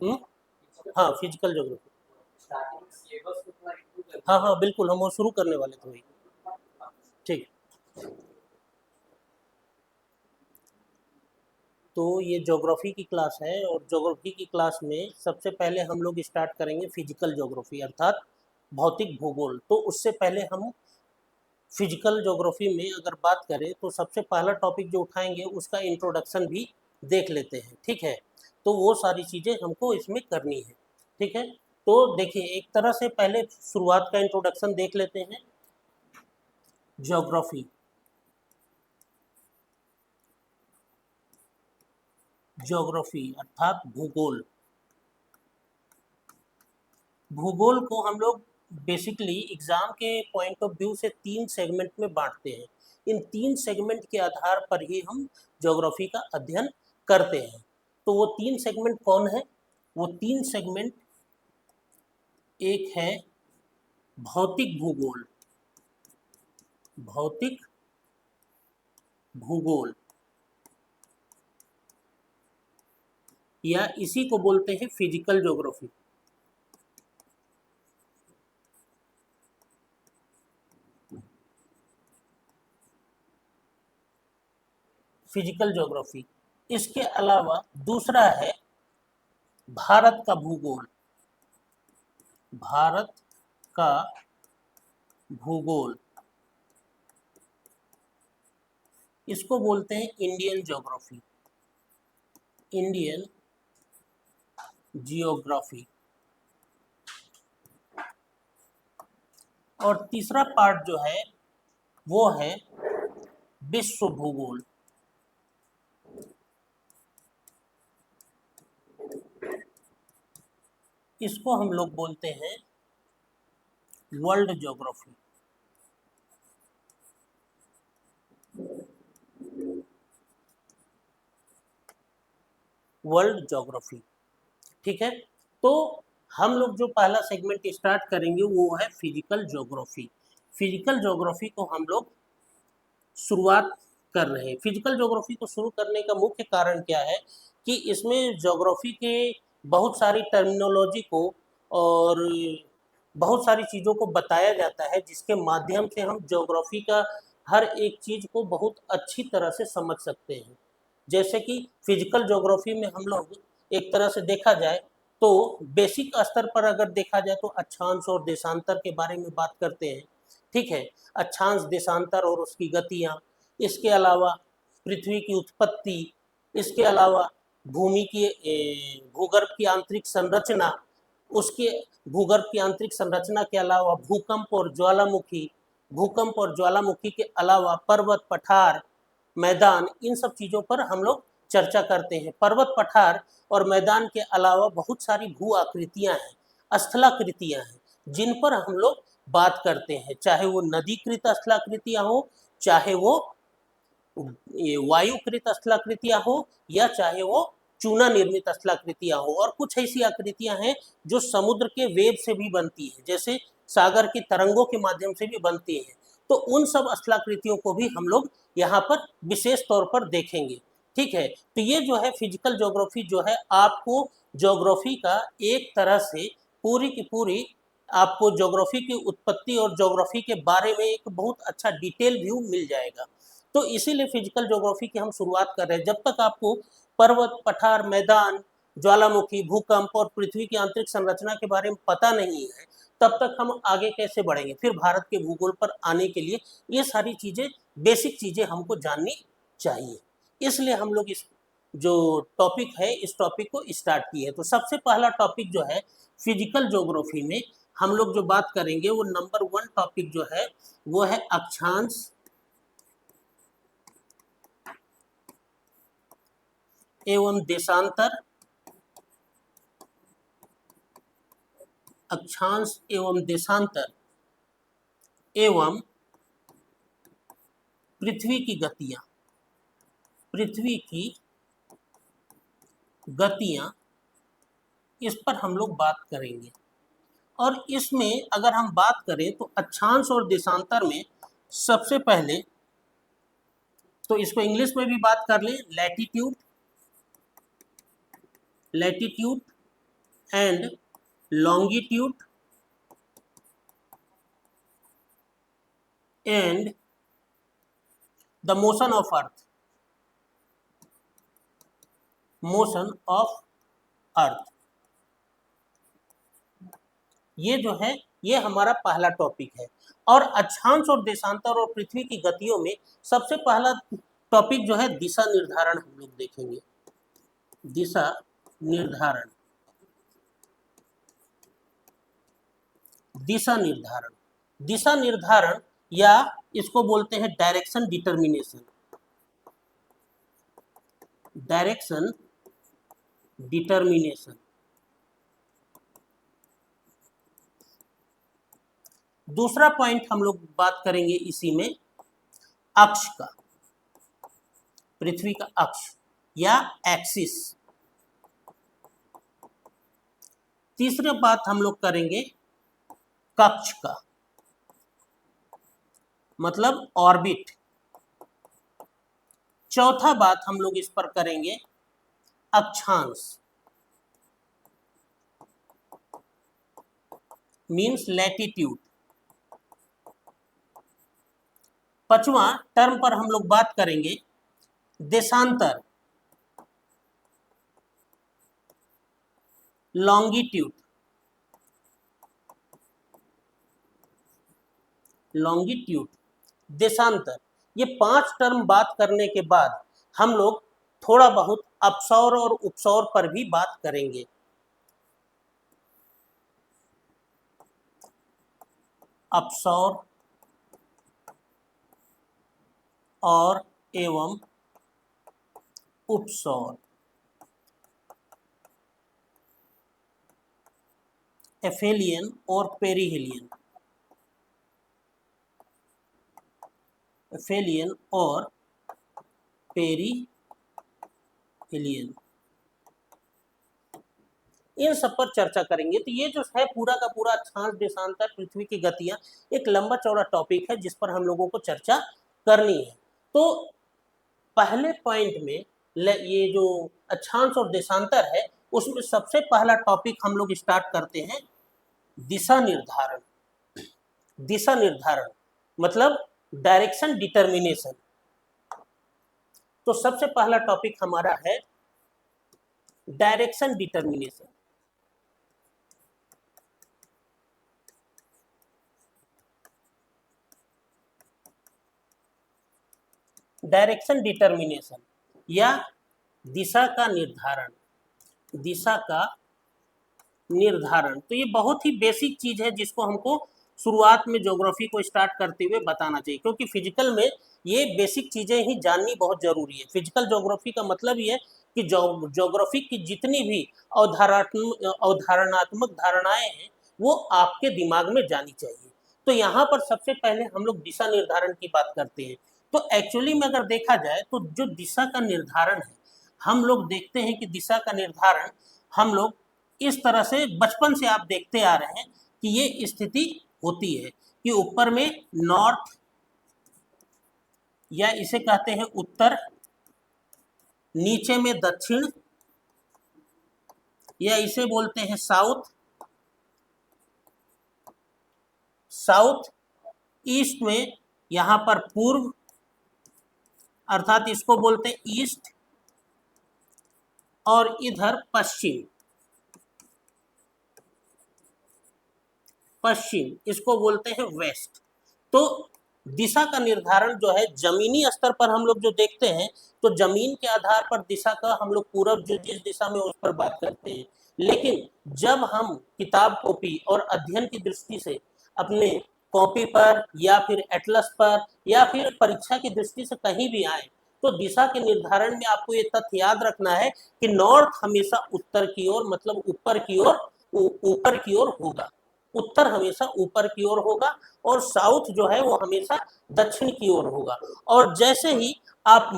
हम्म? हाँ, physical geography. हाँ हाँ बिल्कुल, हम वो शुरू करने वाले थे वही। ठीक। तो ये ज्योग्राफी की क्लास है, और ज्योग्राफी की क्लास में सबसे पहले हम लोग स्टार्ट करेंगे फिजिकल ज्योग्राफी अर्थात भौतिक भूगोल। तो उससे पहले हम फिजिकल ज्योग्राफी में अगर बात करें तो सबसे पहला टॉपिक जो उठाएंगे उसका इंट्रोडक्शन भी देख लेते हैं, ठीक है। तो वो सारी चीज़ें हमको इसमें करनी है, ठीक है। तो देखिए, एक तरह से पहले शुरुआत का इंट्रोडक्शन देख लेते हैं। ज्योग्राफी, ज्योग्राफी अर्थात भूगोल। भूगोल को हम लोग बेसिकली एग्जाम के पॉइंट ऑफ व्यू से तीन सेगमेंट में बांटते हैं। इन तीन सेगमेंट के आधार पर ही हम ज्योग्राफी का अध्ययन करते हैं। तो वो तीन सेगमेंट कौन है? वो तीन सेगमेंट, एक है भौतिक भूगोल, भौतिक भूगोल, या इसी को बोलते हैं फिजिकल ज्योग्राफी। Physical geography. इसके अलावा दूसरा है भारत का भूगोल, भारत का भूगोल, इसको बोलते हैं इंडियन ज्योग्राफी, इंडियन जियोग्राफी। और तीसरा पार्ट जो है वो है विश्व भूगोल, इसको हम लोग बोलते हैं वर्ल्ड ज्योग्राफी, वर्ल्ड ज्योग्राफी, ठीक है। तो हम लोग जो पहला सेगमेंट स्टार्ट करेंगे वो है फिजिकल ज्योग्राफी। फिजिकल ज्योग्राफी को हम लोग शुरुआत कर रहे हैं। फिजिकल ज्योग्राफी को शुरू करने का मुख्य कारण क्या है कि इसमें ज्योग्राफी के बहुत सारी टर्मिनोलॉजी को और बहुत सारी चीज़ों को बताया जाता है, जिसके माध्यम से हम ज्योग्राफी का हर एक चीज़ को बहुत अच्छी तरह से समझ सकते हैं। जैसे कि फिजिकल ज्योग्राफी में हम लोग एक तरह से देखा जाए तो बेसिक स्तर पर अगर देखा जाए तो अक्षांश और देशांतर के बारे में बात करते हैं, ठीक है। अक्षांश, देशांतर और उसकी गतियाँ, इसके अलावा पृथ्वी की उत्पत्ति, इसके अलावा भूमि की भूगर्भ की आंतरिक संरचना, उसके भूगर्भ की आंतरिक संरचना के अलावा भूकंप और ज्वालामुखी, भूकंप और ज्वालामुखी के अलावा पर्वत, पठार, मैदान, इन सब चीज़ों पर हम लोग चर्चा करते हैं। पर्वत, पठार और मैदान के अलावा बहुत सारी भू आकृतियाँ हैं, स्थलाकृतियाँ हैं, जिन पर हम लोग बात करते हैं, चाहे वो नदीकृत स्थलाकृतियाँ हो, चाहे वो ये वायुकृत स्थलाकृतियाँ हो, या चाहे वो चूना निर्मित स्थलाकृतियाँ हो। और कुछ ऐसी आकृतियाँ हैं जो समुद्र के वेग से भी बनती है, जैसे सागर की तरंगों के माध्यम से भी बनती हैं। तो उन सब स्थलाकृतियों को भी हम लोग यहाँ पर विशेष तौर पर देखेंगे, ठीक है। तो ये जो है फिजिकल ज्योग्राफी जो है आपको ज्योग्राफी का एक तरह से पूरी की पूरी, आपको ज्योग्राफी की उत्पत्ति और ज्योग्राफी के बारे में एक बहुत अच्छा डिटेल व्यू मिल जाएगा। तो इसीलिए फिजिकल ज्योग्राफी की हम शुरुआत कर रहे हैं। जब तक आपको पर्वत, पठार, मैदान, ज्वालामुखी, भूकंप और पृथ्वी की आंतरिक संरचना के बारे में पता नहीं है, तब तक हम आगे कैसे बढ़ेंगे? फिर भारत के भूगोल पर आने के लिए ये सारी चीज़ें, बेसिक चीज़ें हमको जाननी चाहिए। इसलिए हम लोग इस जो टॉपिक है, इस टॉपिक को स्टार्ट किए। तो सबसे पहला टॉपिक जो है फिजिकल ज्योग्राफी में हम लोग जो बात करेंगे, वो नंबर 1 टॉपिक जो है वो है अक्षांश एवं देशांतर, अक्षांश एवं देशांतर एवं पृथ्वी की गतियां, पृथ्वी की गतियां, इस पर हम लोग बात करेंगे। और इसमें अगर हम बात करें तो अक्षांश और देशांतर में सबसे पहले तो इसको इंग्लिश में भी बात कर लें, latitude, latitude and longitude and the motion of earth, motion of earth. ये जो है ये हमारा पहला टॉपिक है। और अक्षांश और देशांतर और पृथ्वी की गतियों में सबसे पहला टॉपिक जो है दिशा निर्धारण हम लोग देखेंगे। दिशा निर्धारण, दिशा निर्धारण, दिशा निर्धारण या इसको बोलते हैं डायरेक्शन डिटर्मिनेशन, डायरेक्शन डिटर्मिनेशन। दूसरा पॉइंट हम लोग बात करेंगे इसी में अक्ष का, पृथ्वी का अक्ष या एक्सिस। तीसरी बात हम लोग करेंगे कक्ष का, मतलब ऑर्बिट। चौथा बात हम लोग इस पर करेंगे अक्षांश, मीन्स लैटिट्यूड। पांचवा टर्म पर हम लोग बात करेंगे देशांतर, लॉन्गिट्यूड, लॉन्गिट्यूड, देशांतर। ये 5 टर्म बात करने के बाद हम लोग थोड़ा बहुत अपसौर और उपसौर पर भी बात करेंगे। अपसौर और एवं उपसौर, एफेलियन और पेरिहेलियन, एफेलियन और पेरिहेलियन, इन सब पर चर्चा करेंगे। तो ये जो है पूरा का पूरा अक्षांश, देशांतर, पृथ्वी की गतियां, एक लंबा चौड़ा टॉपिक है जिस पर हम लोगों को चर्चा करनी है। तो पहले पॉइंट में ये जो अक्षांश और देशांतर है उसमें सबसे पहला टॉपिक हम लोग स्टार्ट करते हैं दिशा निर्धारण। दिशा निर्धारण मतलब डायरेक्शन डिटर्मिनेशन। तो सबसे पहला टॉपिक हमारा है डायरेक्शन डिटर्मिनेशन। डायरेक्शन डिटर्मिनेशन या दिशा का निर्धारण, दिशा का निर्धारण। तो ये बहुत ही बेसिक चीज है जिसको हमको शुरुआत में ज्योग्राफी को स्टार्ट करते हुए बताना चाहिए, क्योंकि फिजिकल में ये बेसिक चीजें ही जाननी बहुत जरूरी है। फिजिकल ज्योग्राफी का मतलब ये है कि ज्योग्राफी की जितनी भी अवधारणात्मक धारणाएं हैं वो आपके दिमाग में जानी चाहिए। तो यहाँ पर सबसे पहले हम लोग दिशा निर्धारण की बात करते हैं। तो एक्चुअली में अगर देखा जाए तो जो दिशा का निर्धारण है, हम लोग देखते हैं कि दिशा का निर्धारण हम लोग इस तरह से बचपन से आप देखते आ रहे हैं कि ये स्थिति होती है कि ऊपर में नॉर्थ या इसे कहते हैं उत्तर, नीचे में दक्षिण या इसे बोलते हैं साउथ, साउथ ईस्ट में यहां पर पूर्व अर्थात इसको बोलते हैं ईस्ट, और इधर पश्चिम, पश्चिम इसको बोलते हैं वेस्ट। तो दिशा का निर्धारण जो है जमीनी स्तर पर हम लोग जो देखते हैं तो जमीन के आधार पर दिशा का हम लोग पूरब जो जिस दिशा में उस पर बात करते हैं। लेकिन जब हम किताब कॉपी और अध्ययन की दृष्टि से अपने कॉपी पर या फिर एटलस पर या फिर परीक्षा की दृष्टि से कहीं भी आए तो दिशा के निर्धारण में आपको ये तथ्य याद रखना है कि नॉर्थ हमेशा उत्तर की ओर मतलब ऊपर की ओर होगा, उत्तर हमेशा ऊपर की ओर होगा और साउथ जो है वो हमेशा दक्षिण की ओर होगा। और जैसे ही आप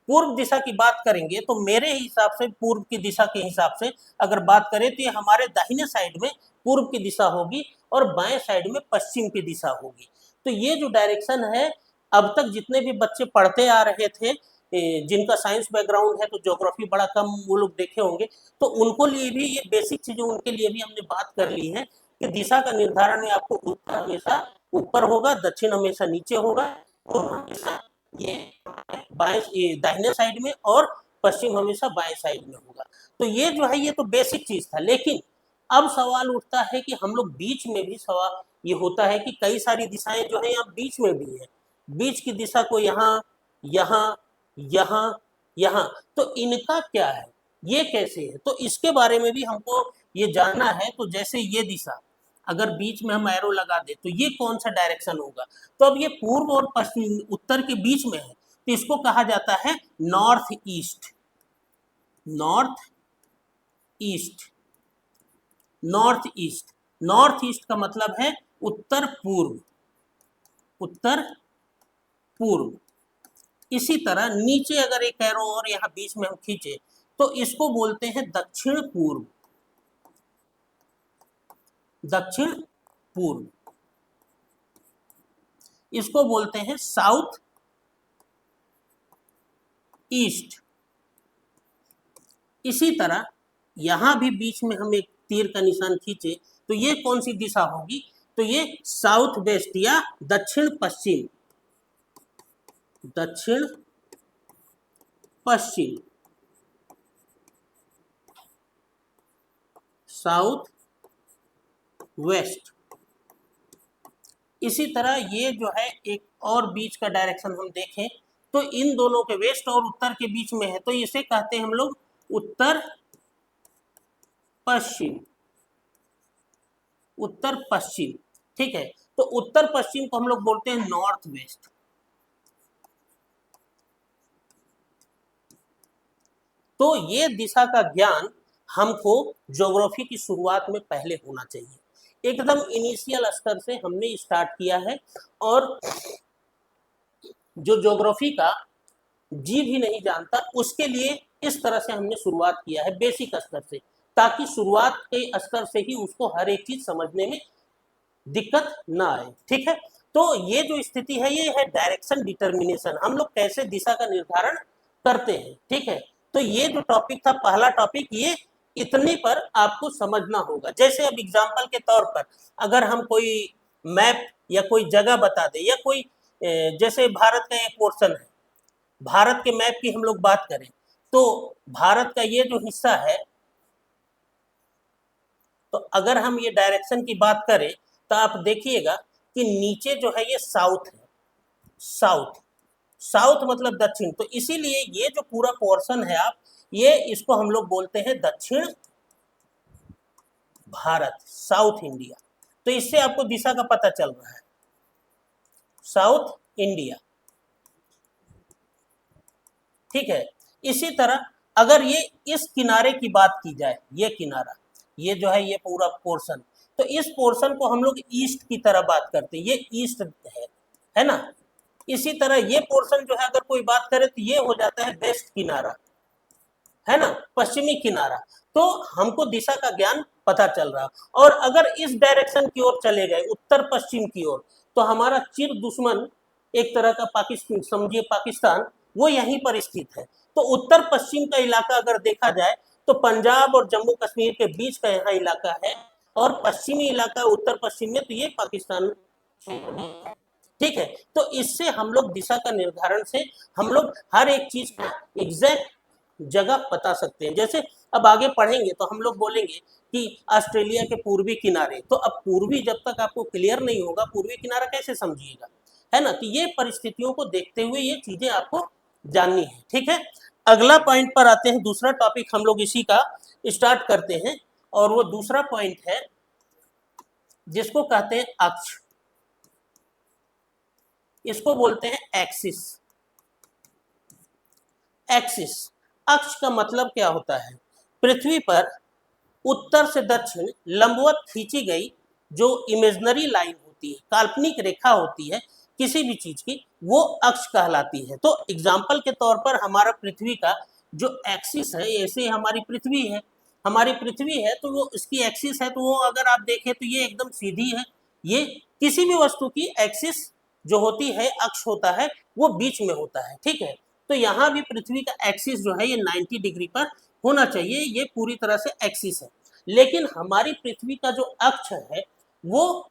पूर्व दिशा की बात करेंगे तो मेरे हिसाब से पूर्व की दिशा के हिसाब से अगर बात करें तो ये हमारे दाहिने साइड में पूर्व की दिशा होगी और बाएं साइड में पश्चिम की दिशा होगी। तो ये जो डायरेक्शन है अब तक जितने भी बच्चे पढ़ते आ रहे थे जिनका साइंस बैकग्राउंड है तो ज्योग्राफी बड़ा कम वो लोग देखे होंगे, तो उनको लिए भी ये बेसिक चीजें उनके लिए भी हमने बात कर ली है कि दिशा का निर्धारण में आपको उत्तर हमेशा ऊपर होगा, दक्षिण हमेशा नीचे होगा, और हमेशा ये दाहिने साइड में, और पश्चिम हमेशा बाएं साइड में होगा। तो ये जो है ये तो बेसिक चीज था। लेकिन अब सवाल उठता है कि हम लोग बीच में भी सवाल ये होता है कि कई सारी दिशाएं जो है यहाँ बीच में भी है, बीच की दिशा को यहाँ यहाँ यहाँ यहाँ, तो इनका क्या है, ये कैसे है, तो इसके बारे में भी हमको ये जानना है। तो जैसे ये दिशा अगर बीच में हम एरो लगा दे तो ये कौन सा डायरेक्शन होगा, तो अब ये पूर्व और पश्चिम उत्तर के बीच में है, तो इसको कहा जाता है north east. North east, north east, north east का मतलब है उत्तर पूर्व, उत्तर पूर्व। इसी तरह नीचे अगर एक एरो और यहाँ बीच में हम खींचे तो इसको बोलते हैं दक्षिण पूर्व, दक्षिण पूर्व। इसको बोलते हैं साउथ ईस्ट। इसी तरह यहां भी बीच में हम एक तीर का निशान खींचे तो ये कौन सी दिशा होगी, तो ये साउथ वेस्ट या दक्षिण पश्चिम, दक्षिण पश्चिम, साउथ वेस्ट। इसी तरह ये जो है एक और बीच का डायरेक्शन हम देखें तो इन दोनों के वेस्ट और उत्तर के बीच में है, तो इसे कहते हैं हम लोग उत्तर पश्चिम, उत्तर पश्चिम। ठीक है, तो उत्तर पश्चिम को हम लोग बोलते हैं नॉर्थ वेस्ट। तो ये दिशा का ज्ञान हमको ज्योग्राफी की शुरुआत में पहले होना चाहिए, एकदम इनिशियल स्तर से हमने स्टार्ट किया है। और जो ज्योग्राफी का जी भी नहीं जानता उसके लिए इस तरह से हमने शुरुआत किया है बेसिक स्तर से, ताकि शुरुआत के स्तर से ही उसको हर एक चीज समझने में दिक्कत ना आए। ठीक है, तो ये जो स्थिति है ये है डायरेक्शन डिटर्मिनेशन, हम लोग कैसे दिशा का निर्धारण करते हैं। ठीक है, तो ये जो टॉपिक था पहला टॉपिक, ये इतने पर आपको समझना होगा। जैसे अब एग्जाम्पल के तौर पर अगर हम कोई मैप या कोई जगह बता दें, या कोई जैसे भारत का एक पोर्शन है, भारत के मैप की हम लोग बात करें तो भारत का ये जो हिस्सा है, तो अगर हम ये डायरेक्शन की बात करें तो आप देखिएगा कि नीचे जो है ये साउथ है, साउथ, साउथ मतलब दक्षिण। तो इसीलिए ये जो पूरा पोर्शन है आप ये इसको हम लोग बोलते हैं दक्षिण भारत, साउथ इंडिया। तो इससे आपको दिशा का पता चल रहा है, साउथ इंडिया। ठीक है, इसी तरह अगर ये इस किनारे की बात की जाए, ये किनारा, ये जो है ये पूरा पोर्शन, तो इस पोर्शन को हम लोग ईस्ट की तरह बात करते हैं, ये ईस्ट है ना। इसी तरह ये पोर्शन जो है अगर कोई बात करे तो ये हो जाता है वेस्ट किनारा, है ना, पश्चिमी किनारा। तो हमको दिशा का ज्ञान पता चल रहा। और अगर इस डायरेक्शन की ओर चले गए, उत्तर पश्चिम की ओर, तो हमारा चिर दुश्मन एक तरह का पाकिस्तान, समझिए पाकिस्तान, वो यहीं पर स्थित है। तो उत्तर पश्चिम का इलाका अगर देखा जाए तो पंजाब और जम्मू कश्मीर के बीच का यहाँ इलाका है, और पश्चिमी इलाका उत्तर पश्चिम में, तो ये पाकिस्तान। ठीक है, तो इससे हम लोग दिशा का निर्धारण से हम लोग हर एक चीज का एग्जैक्ट जगह बता सकते हैं। जैसे अब आगे पढ़ेंगे तो हम लोग बोलेंगे कि ऑस्ट्रेलिया के पूर्वी किनारे, तो अब पूर्वी जब तक आपको क्लियर नहीं होगा पूर्वी किनारा कैसे समझिएगा, है ना। तो ये परिस्थितियों को देखते हुए ये चीजें आपको जाननी है। ठीक है, अगला पॉइंट पर आते हैं, दूसरा टॉपिक हम लोग इसी का स्टार्ट करते हैं, और वो दूसरा पॉइंट है जिसको कहते हैं अक्ष, इसको बोलते हैं एक्सिस। एक्सिस, अक्ष का मतलब क्या होता है, पृथ्वी पर उत्तर से दक्षिण लंबवत खींची गई जो इमेजिनरी लाइन होती है, काल्पनिक रेखा होती है किसी भी चीज की, वो अक्ष कहलाती है। तो एग्जाम्पल के तौर पर हमारा पृथ्वी का जो एक्सिस है, ऐसे हमारी पृथ्वी है, हमारी पृथ्वी है तो वो इसकी एक्सिस है, तो वो अगर आप देखें तो ये एकदम सीधी है। ये किसी भी वस्तु की एक्सिस जो होती है, अक्ष होता है, वो बीच में होता है। ठीक है, तो यहाँ भी पृथ्वी का एक्सिस जो है ये 90 डिग्री पर होना चाहिए, ये पूरी तरह से एक्सिस है। लेकिन हमारी पृथ्वी का जो अक्ष है वो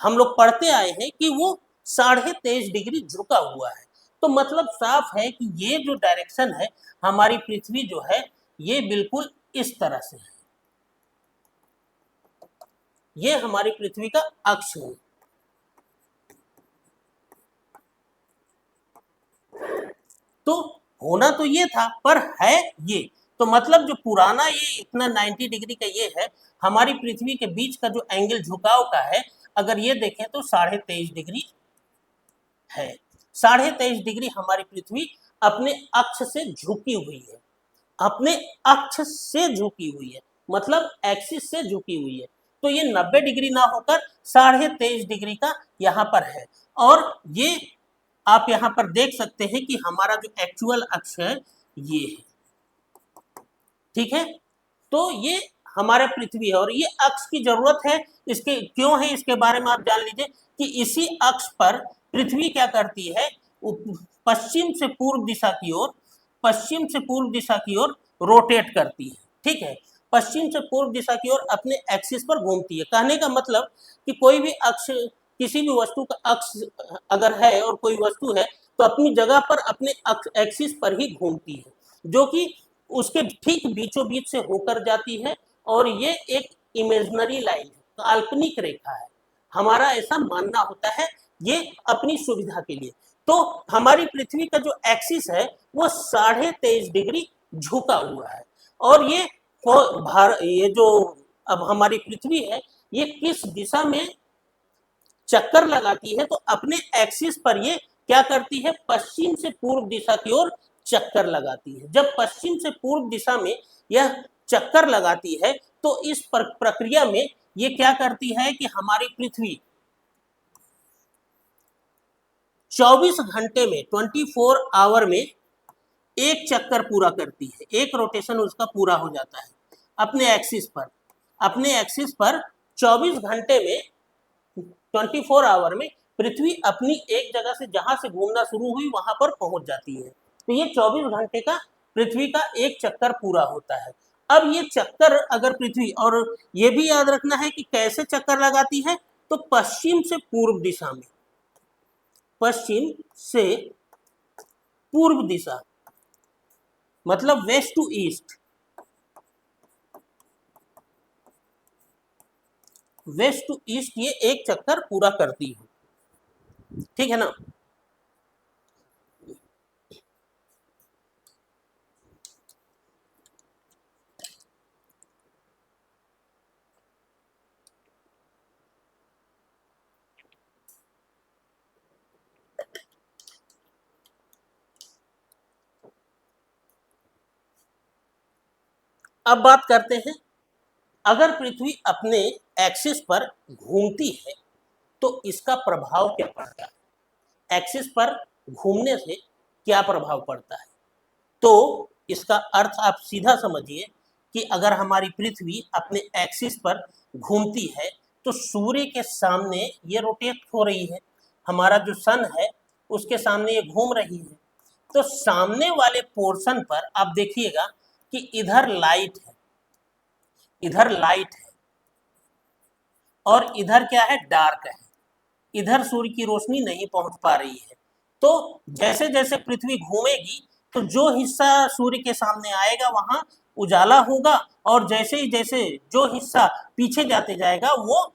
हम लोग पढ़ते आए हैं कि वो 23.5 डिग्री झुका हुआ है। तो मतलब साफ है कि ये जो डायरेक्शन है हमारी पृथ्वी जो है ये बिल्कुल इस तरह से है, ये हमारी पृथ्वी का अक्ष है। तो होना तो ये था पर है ये, तो मतलब जो पुराना ये इतना 90 डिग्री का ये है, हमारी पृथ्वी के बीच का जो एंगल झुकाव का है अगर ये देखें तो 23.5 डिग्री है। 23.5 डिग्री हमारी पृथ्वी अपने अक्ष से झुकी हुई है, अपने अक्ष से झुकी हुई है, मतलब एक्सिस से झुकी हुई है। तो ये 90 डिग्री ना होकर 23.5 डिग्री का यहाँ पर है। और ये आप यहाँ पर देख सकते हैं कि हमारा जो एक्चुअल अक्ष है ये है, ठीक है। तो ये हमारा पृथ्वी है और ये अक्ष की जरूरत है, इसके क्यों है इसके बारे में आप जान लीजिए कि इसी अक्ष पर पृथ्वी क्या करती है, पश्चिम से पूर्व दिशा की ओर, पश्चिम से पूर्व दिशा की ओर रोटेट करती है, ठीक है। पश्चिम से पूर्व दिशा की ओर अपने एक्सिस पर घूमती है। कहने का मतलब कि कोई भी अक्ष, किसी भी वस्तु का अक्ष अगर है और कोई वस्तु है तो अपनी जगह पर अपने एक्सिस पर ही घूमती है, जो कि उसके ठीक बीचों बीच से होकर जाती है। और ये एक इमेजिनरी लाइन है, काल्पनिक रेखा है, हमारा ऐसा मानना होता है, ये अपनी सुविधा के लिए। तो हमारी पृथ्वी का जो एक्सिस है वो 23.5 डिग्री झुका हुआ है। और ये जो अब हमारी पृथ्वी है ये किस दिशा में चक्कर लगाती है, तो अपने एक्सिस पर ये क्या करती है, पश्चिम से पूर्व दिशा की ओर चक्कर लगाती है। जब पश्चिम से पूर्व दिशा में यह चक्कर लगाती है तो इस प्रक्रिया में ये क्या करती है कि हमारी पृथ्वी 24 घंटे में 24 आवर में एक चक्कर पूरा करती है, एक रोटेशन उसका पूरा हो जाता है अपने एक्सिस पर। अपने एक्सिस पर 24 घंटे में 24 आवर में पृथ्वी अपनी एक जगह से जहां से घूमना शुरू हुई वहां पर पहुंच जाती है। तो ये 24 घंटे का पृथ्वी का एक चक्कर पूरा होता है। अब ये चक्कर अगर पृथ्वी, और ये भी याद रखना है कि कैसे चक्कर लगाती है, तो पश्चिम से पूर्व दिशा में, पश्चिम से पूर्व दिशा मतलब west to east, west to east ये एक चक्कर पूरा करती है, ठीक है ना। अब बात करते हैं, अगर पृथ्वी अपने एक्सिस पर घूमती है तो इसका प्रभाव क्या पड़ता है, एक्सिस पर घूमने से क्या प्रभाव पड़ता है। तो इसका अर्थ आप सीधा समझिए कि अगर हमारी पृथ्वी अपने एक्सिस पर घूमती है तो सूर्य के सामने ये रोटेट हो रही है, हमारा जो सन है उसके सामने ये घूम रही है। तो सामने वाले पोर्शन पर आप देखिएगा कि इधर लाइट है, इधर लाइट है और इधर क्या है, डार्क है, इधर सूर्य की रोशनी नहीं पहुंच पा रही है। तो जैसे जैसे पृथ्वी घूमेगी तो जो हिस्सा सूर्य के सामने आएगा वहां उजाला होगा, और जैसे ही जैसे जो हिस्सा पीछे जाते जाएगा वो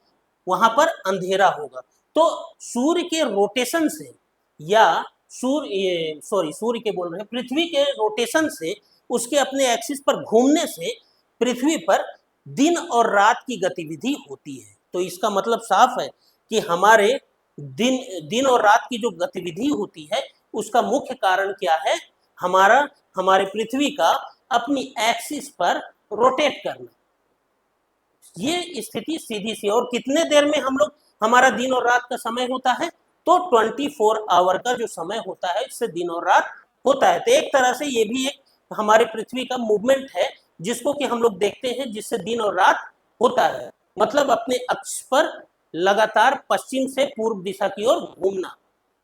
वहां पर अंधेरा होगा। तो सूर्य के रोटेशन से, या सूर्य के बोल रहे हैं, पृथ्वी के रोटेशन से, उसके अपने एक्सिस पर घूमने से पृथ्वी पर दिन और रात की गतिविधि होती है। तो इसका मतलब साफ है कि हमारे दिन और रात की जो गतिविधि होती है उसका मुख्य कारण क्या है, हमारे पृथ्वी का अपनी एक्सिस पर रोटेट करना। ये स्थिति सीधी सी। और कितने देर में हम लोग, हमारा दिन और रात का समय होता है, तो 24 आवर का जो समय होता है इससे दिन और रात होता है। तो एक तरह से ये भी एक हमारे पृथ्वी का मूवमेंट है जिसको कि हम लोग देखते हैं, जिससे दिन और रात होता है, मतलब अपने अक्ष पर लगातार पश्चिम से पूर्व दिशा की ओर घूमना,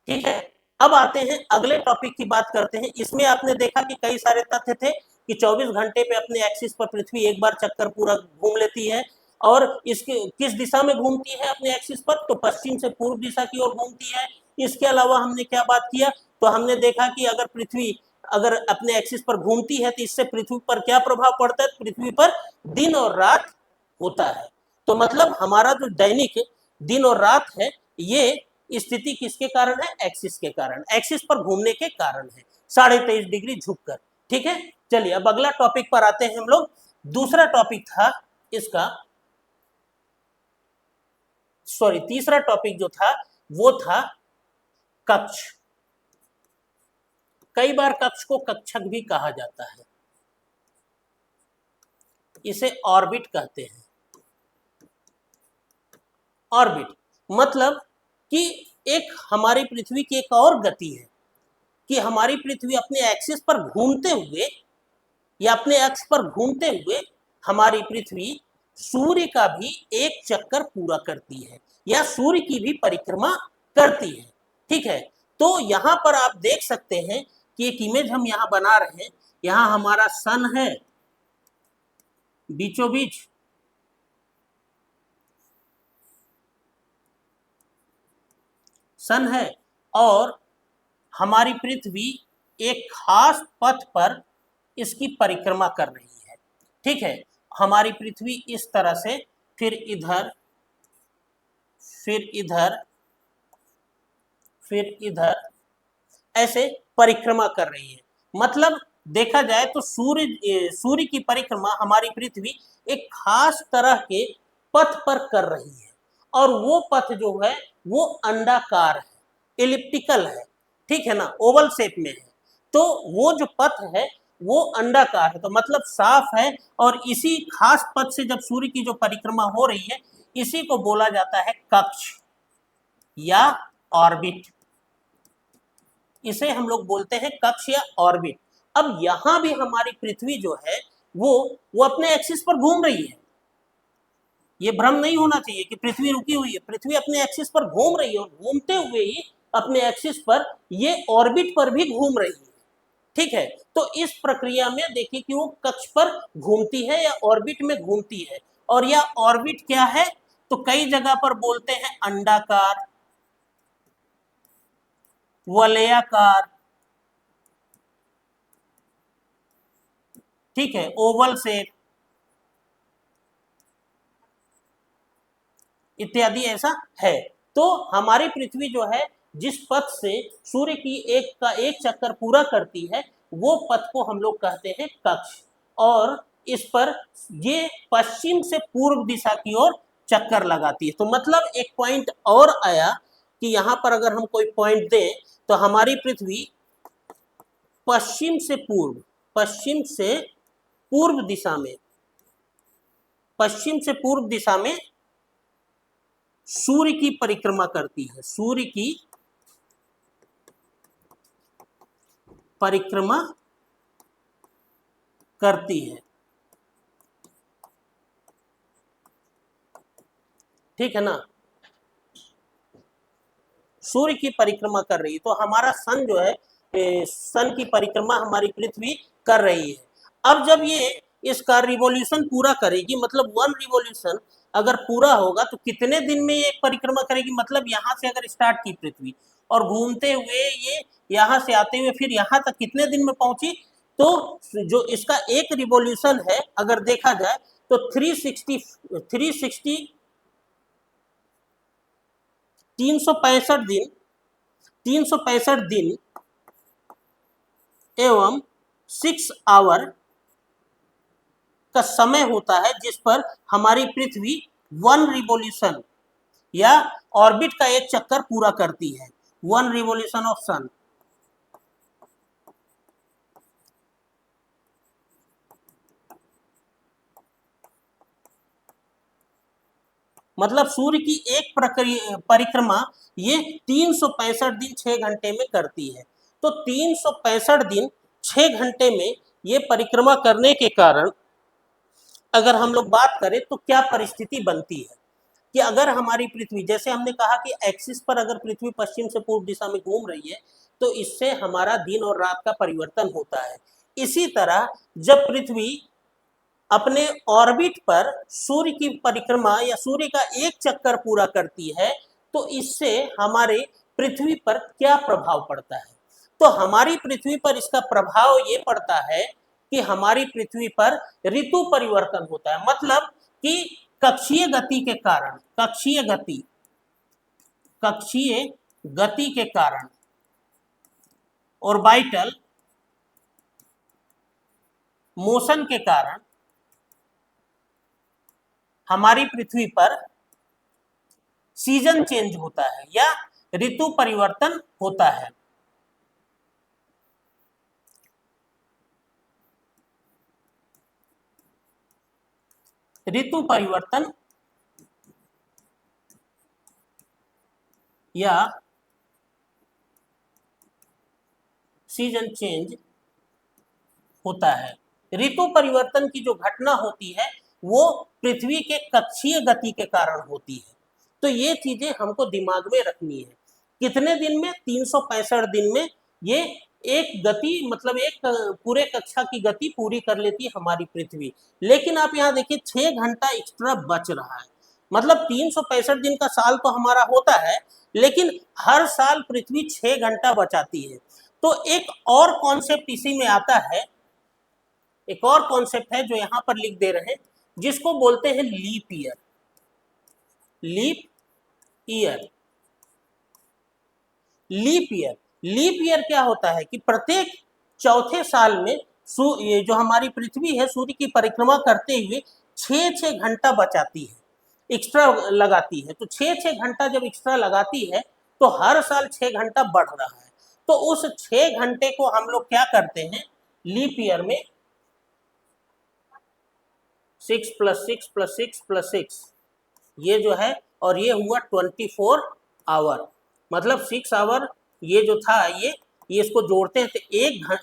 ठीक है। अब आते हैं अगले टॉपिक की बात करते हैं। इसमें आपने देखा कि कई सारे तथ्य थे कि 24 घंटे पे अपने एक्सिस पर पृथ्वी एक बार चक्कर पूरा घूम लेती है, और इसके किस दिशा में घूमती है अपने एक्सिस पर, तो पश्चिम से पूर्व दिशा की ओर घूमती है। इसके अलावा हमने क्या बात किया, तो हमने देखा कि अगर पृथ्वी अगर अपने एक्सिस पर घूमती है तो इससे पृथ्वी पर क्या प्रभाव पड़ता है, पृथ्वी पर दिन और रात होता है। तो मतलब हमारा जो दैनिक दिन और रात है, ये स्थिति किसके कारण है, एक्सिस के कारण, एक्सिस पर घूमने के कारण है, 23.5 डिग्री झुककर। ठीक है, चलिए अब अगला टॉपिक पर आते हैं हम लोग। दूसरा टॉपिक था इसका, सॉरी तीसरा टॉपिक जो था वो था कक्ष। कई बार कक्ष को कक्षक भी कहा जाता है, इसे ऑर्बिट कहते हैं। ऑर्बिट मतलब कि एक हमारी पृथ्वी की एक और गति है कि हमारी पृथ्वी अपने एक्सिस पर घूमते हुए या अपने अक्ष पर घूमते हुए हमारी पृथ्वी सूर्य का भी एक चक्कर पूरा करती है या सूर्य की भी परिक्रमा करती है। ठीक है, तो यहाँ पर आप देख सकते हैं कि एक इमेज हम यहाँ बना रहे हैं। यहाँ हमारा सन है बीचों बीच, सन है, और हमारी पृथ्वी एक खास पथ पर इसकी परिक्रमा कर रही है। ठीक है, हमारी पृथ्वी इस तरह से फिर इधर फिर इधर फिर इधर ऐसे परिक्रमा कर रही है। मतलब देखा जाए तो सूर्य की परिक्रमा हमारी पृथ्वी एक खास तरह के पथ पर कर रही है, और वो पथ जो है वो अंडाकार है, एलिप्टिकल है। ठीक है ना, ओवल शेप में है। तो वो जो पथ है वो अंडाकार है, तो मतलब साफ है। और इसी खास पथ से जब सूर्य की जो परिक्रमा हो रही है, इसी को बोला जाता है कक्ष या ऑर्बिट। इसे हम लोग बोलते हैं कक्ष या ऑर्बिट। अब यहां भी हमारी पृथ्वी जो है वो अपने एक्सिस पर घूम रही है। ये भ्रम नहीं होना चाहिए कि पृथ्वी रुकी हुई है, पृथ्वी अपने एक्सिस पर घूम रही है, और घूमते हुए ही अपने एक्सिस पर ये ऑर्बिट पर भी घूम रही है। ठीक है, तो इस प्रक्रिया में देखिए कि वो कक्ष पर घूमती है या ऑर्बिट में घूमती है। और यह ऑर्बिट क्या है, तो कई जगह पर बोलते हैं अंडाकार, वलयाकार, ठीक है, ओवल शेप इत्यादि ऐसा है। तो हमारी पृथ्वी जो है जिस पथ से सूर्य की एक चक्कर पूरा करती है, वो पथ को हम लोग कहते हैं कक्ष। और इस पर ये पश्चिम से पूर्व दिशा की ओर चक्कर लगाती है। तो मतलब एक पॉइंट और आया कि यहाँ पर अगर हम कोई पॉइंट दें तो हमारी पृथ्वी पश्चिम से पूर्व दिशा में पश्चिम से पूर्व दिशा में सूर्य की परिक्रमा करती है, सूर्य की परिक्रमा करती है। ठीक है ना, सूर्य की परिक्रमा कर रही है। तो हमारा सन जो है, सन की परिक्रमा हमारी पृथ्वी कर रही है। अब जब ये इसका रिवॉल्यूशन पूरा करेगी, मतलब 1 रिवॉल्यूशन अगर पूरा होगा तो कितने दिन में ये परिक्रमा करेगी, मतलब यहाँ से अगर स्टार्ट की पृथ्वी और घूमते हुए ये यहाँ से आते हुए फिर यहाँ तक कितने दिन में पहुंची, तो जो इसका एक रिवॉल्यूशन है अगर देखा जाए तो 365 दिन एवं 6 आवर का समय होता है, जिस पर हमारी पृथ्वी 1 रिवॉल्यूशन या ऑर्बिट का एक चक्कर पूरा करती है, 1 रिवॉल्यूशन ऑफ सन। मतलब सूर्य की एक परिक्रमा ये 365 दिन 6 घंटे में करती है। तो 365 दिन 6 घंटे में ये परिक्रमा करने के कारण अगर हम लोग बात करें तो क्या परिस्थिति बनती है, कि अगर हमारी पृथ्वी, जैसे हमने कहा कि एक्सिस पर अगर पृथ्वी पश्चिम से पूर्व दिशा में घूम रही है तो इससे हमारा दिन और रात का परिवर्तन होता है। इसी तरह जब पृथ्वी अपने ऑर्बिट पर सूर्य की परिक्रमा या सूर्य का एक चक्कर पूरा करती है तो इससे हमारे पृथ्वी पर क्या प्रभाव पड़ता है। तो हमारी पृथ्वी पर इसका प्रभाव ये पड़ता है कि हमारी पृथ्वी पर ऋतु परिवर्तन होता है। मतलब कि कक्षीय गति के कारण, कक्षीय गति के कारण ऑर्बिटल मोशन के कारण हमारी पृथ्वी पर सीजन चेंज होता है या ऋतु परिवर्तन होता है। ऋतु परिवर्तन या सीजन चेंज होता है। ऋतु परिवर्तन की जो घटना होती है वो पृथ्वी के कक्षीय गति के कारण होती है। तो ये चीजें हमको दिमाग में रखनी है। कितने दिन में? 365 दिन में ये एक गति, मतलब एक पूरे कक्षा की गति पूरी कर लेती है हमारी पृथ्वी। लेकिन आप यहाँ देखिए 6 घंटा एक्स्ट्रा बच रहा है। मतलब 365 दिन का साल तो हमारा होता है लेकिन हर साल पृथ्वी 6 घंटा बचाती है। तो एक और कॉन्सेप्ट इसी में आता है, एक और कॉन्सेप्ट है जो यहाँ पर लिख दे रहे हैं, जिसको बोलते हैं leap year. Leap year, leap year, leap year क्या होता है कि प्रत्येक चौथे साल में ये जो हमारी पृथ्वी है सूर्य की परिक्रमा करते हुए 6 घंटा बचाती है, एक्स्ट्रा लगाती है। तो 6 घंटा जब एक्स्ट्रा लगाती है तो हर साल 6 घंटा बढ़ रहा है। तो उस 6 घंटे को हम लोग क्या करते हैं, लीप ईयर में 6 + 6 + 6 + 6 ये जो है, और ये हुआ 24 आवर, मतलब 6 आवर ये जो था ये इसको जोड़ते हैं तो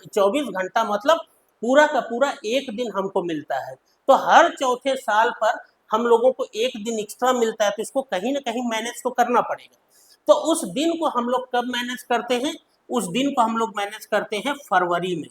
24 घंटा, मतलब पूरा का पूरा एक दिन हमको मिलता है। तो हर चौथे साल पर हम लोगों को एक दिन एक्स्ट्रा मिलता है तो इसको कहीं ना कहीं मैनेज तो करना पड़ेगा। तो उस दिन को हम लोग कब मैनेज करते हैं? उस दिन को हम लोग मैनेज करते हैं फरवरी में।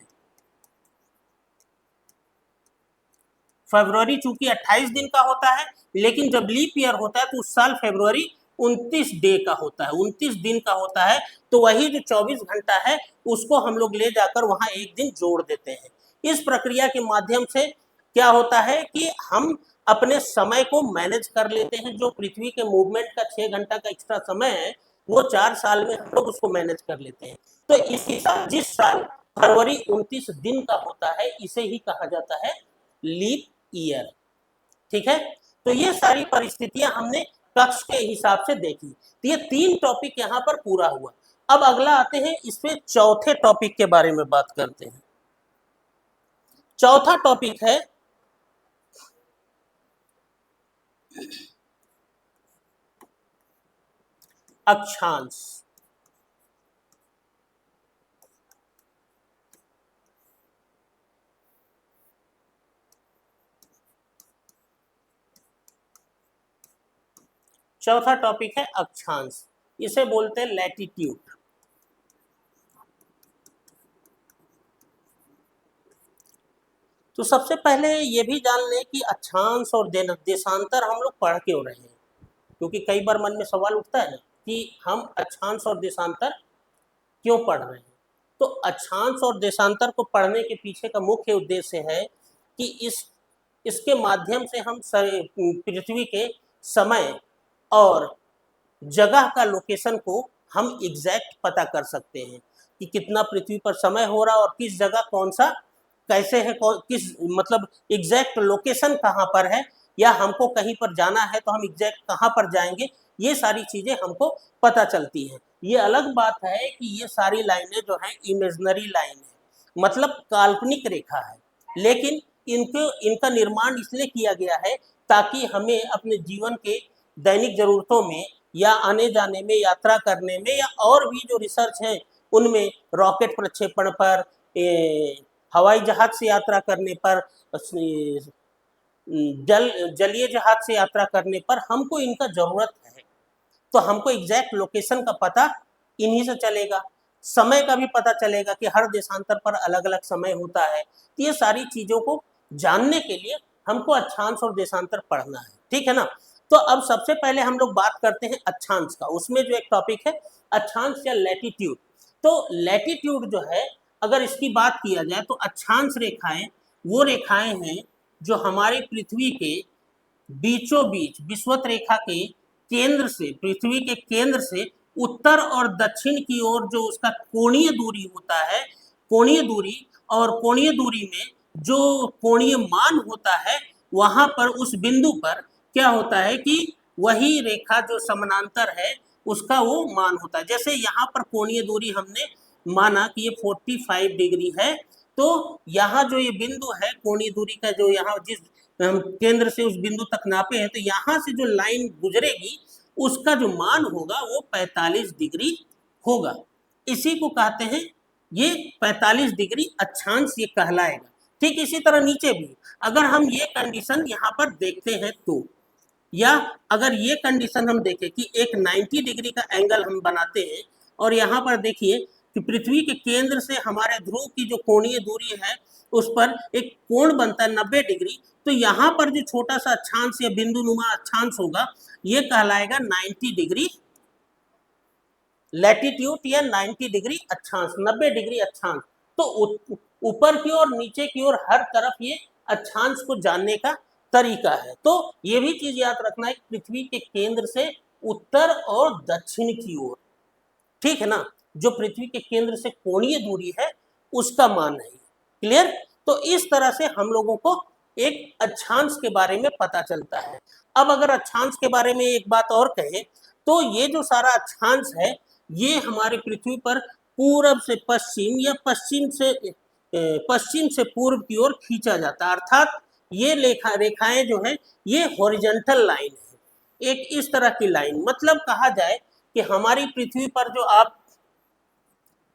फरवरी चूंकि 28 दिन का होता है लेकिन जब लीप ईयर होता है तो उस साल फरवरी 29 डे का होता है, 29 दिन का होता है। तो वही जो 24 घंटा है उसको हम लोग ले जाकर वहां एक दिन जोड़ देते हैं। इस प्रक्रिया के माध्यम से क्या होता है कि हम अपने समय को मैनेज कर लेते हैं। जो पृथ्वी के मूवमेंट का 6 घंटा का एक्स्ट्रा समय है वो 4 साल में हम लोग उसको मैनेज कर लेते हैं। तो इस हिसाब जिस साल फरवरी 29 दिन का होता है इसे ही कहा जाता है लीप ईयर। ठीक है, तो ये सारी परिस्थितियां हमने कक्ष के हिसाब से देखी। तो ये 3 टॉपिक यहाँ पर पूरा हुआ। अब अगला आते हैं, इसमें चौथे टॉपिक के बारे में बात करते हैं। चौथा टॉपिक है अक्षांश। चौथा टॉपिक है अक्षांश, इसे बोलते हैं लैटिट्यूड। तो सबसे पहले ये भी जान लें कि अक्षांश और देशांतर हम लोग पढ़ क्यों रहे हैं, क्योंकि कई बार मन में सवाल उठता है ना कि हम अक्षांश और देशांतर क्यों पढ़ रहे हैं। तो अक्षांश और देशांतर को पढ़ने के पीछे का मुख्य उद्देश्य है कि इसके माध्यम से हम पृथ्वी के समय और जगह का लोकेशन को हम एग्जैक्ट पता कर सकते हैं कि कितना पृथ्वी पर समय हो रहा और किस जगह कौन सा कैसे है, किस मतलब एग्जैक्ट लोकेशन कहाँ पर है, या हमको कहीं पर जाना है तो हम एग्जैक्ट कहाँ पर जाएंगे, ये सारी चीजें हमको पता चलती हैं। ये अलग बात है कि ये सारी लाइनें जो हैं इमेजनरी लाइन है, मतलब काल्पनिक रेखा है, लेकिन इनका निर्माण इसलिए किया गया है ताकि हमें अपने जीवन के दैनिक जरूरतों में या आने जाने में, यात्रा करने में, या और भी जो रिसर्च है उनमें, रॉकेट प्रक्षेपण पर, हवाई जहाज से यात्रा करने पर, जलीय जहाज से यात्रा करने पर हमको इनका जरूरत है, तो हमको एग्जैक्ट लोकेशन का पता इन्हीं से चलेगा। समय का भी पता चलेगा कि हर देशांतर पर अलग अलग समय होता है। तो ये सारी चीजों को जानने के लिए हमको अक्षांश और देशांतर पढ़ना है, ठीक है ना। तो अब सबसे पहले हम लोग बात करते हैं अक्षांश का। उसमें जो एक टॉपिक है अक्षांश या लैटिट्यूड। तो लैटिट्यूड जो है, अगर इसकी बात किया जाए तो अक्षांश रेखाएं वो रेखाएं हैं जो हमारी पृथ्वी के बीचों बीच विषुवत रेखा के केंद्र से, पृथ्वी के केंद्र से उत्तर और दक्षिण की ओर जो उसका कोणीय दूरी होता है, कोणीय दूरी, और कोणीय दूरी में जो कोणीय मान होता है, वहां पर उस बिंदु पर क्या होता है कि वही रेखा जो समानांतर है उसका वो मान होता है। जैसे यहाँ पर कोणीय दूरी हमने माना कि ये 45 डिग्री है, तो यहाँ जो ये बिंदु है कोणीय दूरी का, जो यहाँ जिस हम केंद्र से उस बिंदु तक नापे हैं, तो यहाँ से जो लाइन गुजरेगी उसका जो मान होगा वो 45 डिग्री होगा। इसी को कहते हैं, ये 45 डिग्री अक्षांश ये कहलाएगा। ठीक इसी तरह नीचे भी अगर हम ये कंडीशन यहाँ पर देखते हैं तो, या अगर ये कंडीशन हम देखें कि एक 90 डिग्री का एंगल हम बनाते हैं और यहाँ पर देखिए कि पृथ्वी के केंद्र से हमारे ध्रुव की जो कोणीय दूरी है उस पर एक कोण बनता है 90 डिग्री, तो यहाँ पर जो छोटा सा अक्षांश या बिंदु नुमा अक्षांश होगा ये कहलाएगा 90 डिग्री लैटिट्यूड या 90 डिग्री अक्षांश, 90 डिग्री अक्षांश। तो ऊपर की ओर नीचे की ओर हर तरफ ये अक्षांश को जानने का तरीका है। तो ये भी चीज याद रखना है, पृथ्वी के केंद्र से उत्तर और दक्षिण की ओर, ठीक है ना, जो पृथ्वी के केंद्र से कोणीय दूरी है उसका मान है। क्लियर। तो इस तरह से हम लोगों को एक अक्षांश के बारे में पता चलता है। अब अगर अक्षांश के बारे में एक बात और कहें तो ये जो सारा अक्षांश है ये हमारे पृथ्वी पर पूरब से पश्चिम या पश्चिम से पूर्व की ओर खींचा जाता है। अर्थात ये रेखाएं जो है ये हॉरिजॉन्टल लाइन है, एक इस तरह की लाइन। मतलब कहा जाए कि हमारी पृथ्वी पर जो आप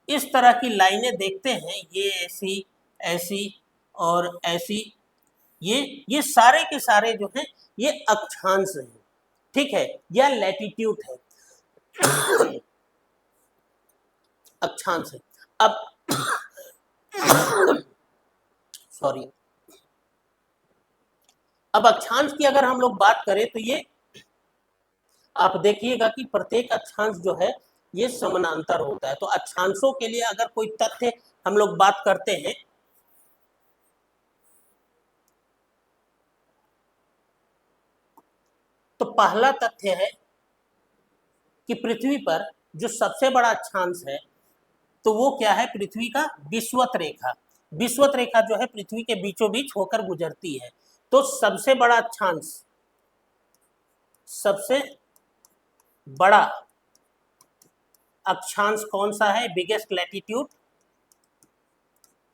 इस तरह की लाइनें देखते हैं, ये ऐसी, ऐसी और ऐसी, ये सारे के सारे जो हैं ये अक्षांश हैं, ठीक है, या लैटिट्यूड है, अक्षांश है। अब सॉरी, अब अक्षांश की अगर हम लोग बात करें तो ये आप देखिएगा कि प्रत्येक अक्षांश जो है ये समानांतर होता है। तो अक्षांशों के लिए अगर कोई तथ्य हम लोग बात करते हैं तो पहला तथ्य है कि पृथ्वी पर जो सबसे बड़ा अक्षांश है तो वो क्या है, पृथ्वी का विषुवत रेखा। विषुवत रेखा जो है पृथ्वी के बीचों बीच होकर गुजरती है। तो सबसे बड़ा अक्षांश, सबसे बड़ा अक्षांश कौन सा है, बिगेस्ट लैटिट्यूड,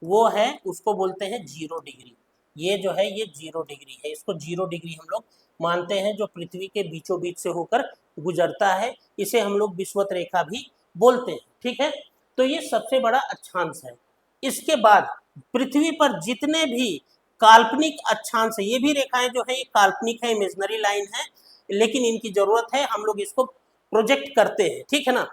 वो है, उसको बोलते हैं 0 डिग्री। ये जो है ये 0 डिग्री है, इसको 0 डिग्री हम लोग मानते हैं, जो पृथ्वी के बीचों बीच से होकर गुजरता है। इसे हम लोग विषुवत रेखा भी बोलते हैं, ठीक है। तो ये सबसे बड़ा अक्षांश है। इसके बाद पृथ्वी पर जितने भी काल्पनिक अक्षांश है, ये भी रेखाएं जो है ये काल्पनिक है, इमेजिनरी लाइन है, लेकिन इनकी जरूरत है, हम लोग इसको प्रोजेक्ट करते हैं, ठीक है ना।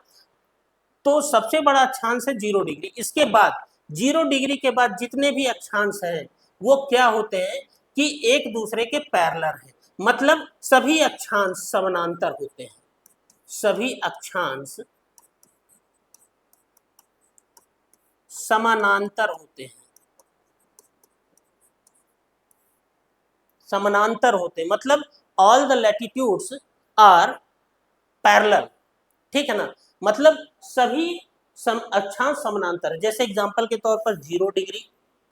तो सबसे बड़ा अक्षांश है 0 डिग्री। इसके बाद 0 डिग्री के बाद जितने भी अक्षांश हैं वो क्या होते हैं कि एक दूसरे के पैरेलल हैं, मतलब सभी अक्षांश समानांतर होते हैं, सभी अक्षांश समानांतर होते हैं, समानांतर होते हैं, मतलब all the latitudes are parallel, ठीक है ना, मतलब सभी अक्षांश समानांतर है। जैसे एग्जांपल के तौर पर 0 डिग्री,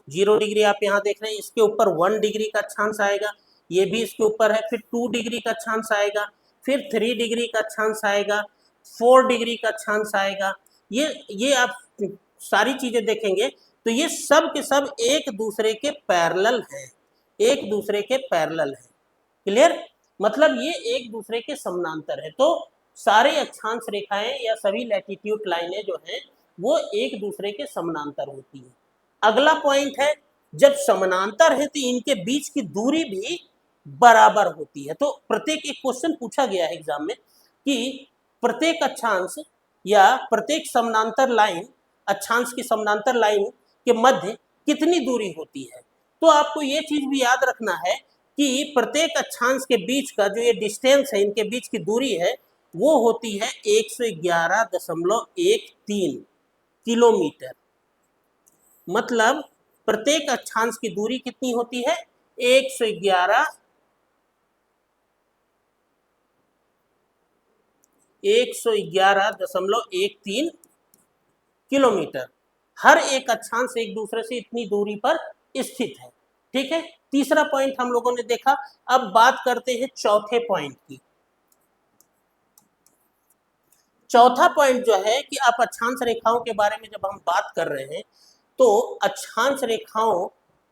0 डिग्री आप यहाँ देख रहे हैं, इसके ऊपर 1 डिग्री का अक्षांश आएगा, ये भी इसके ऊपर है, फिर 2 डिग्री का अक्षांश आएगा, फिर 3 डिग्री का अक्षांश आएगा, 4 डिग्री का अक्षांश आएगा। ये आप सारी चीजें देखेंगे तो ये सब के सब एक दूसरे के पैरेलल हैं, एक दूसरे के पैरेलल हैं। क्लियर, मतलब ये एक दूसरे के समानांतर है। तो सारे अक्षांश रेखाएं या सभी लैटिट्यूड लाइनें जो हैं वो एक दूसरे के समानांतर होती हैं। अगला पॉइंट है, जब समानांतर है तो इनके बीच की दूरी भी बराबर होती है। तो प्रत्येक एक क्वेश्चन पूछा गया है एग्जाम में कि प्रत्येक अक्षांश या प्रत्येक समानांतर लाइन, अक्षांश की समानांतर लाइन के मध्य कितनी दूरी होती है। तो आपको ये चीज भी याद रखना है कि प्रत्येक अक्षांश के बीच का जो ये डिस्टेंस है, इनके बीच की दूरी है, वो होती है 111.13 किलोमीटर। मतलब प्रत्येक अक्षांश की दूरी कितनी होती है, 111.13 किलोमीटर। हर एक अक्षांश एक दूसरे से इतनी दूरी पर स्थित है। ठीक है, तीसरा पॉइंट हम लोगों ने देखा। अब बात करते हैं चौथे पॉइंट की। चौथा पॉइंट जो है कि आप अक्षांश रेखाओं के बारे में जब हम बात कर रहे हैं, तो अक्षांश रेखाओं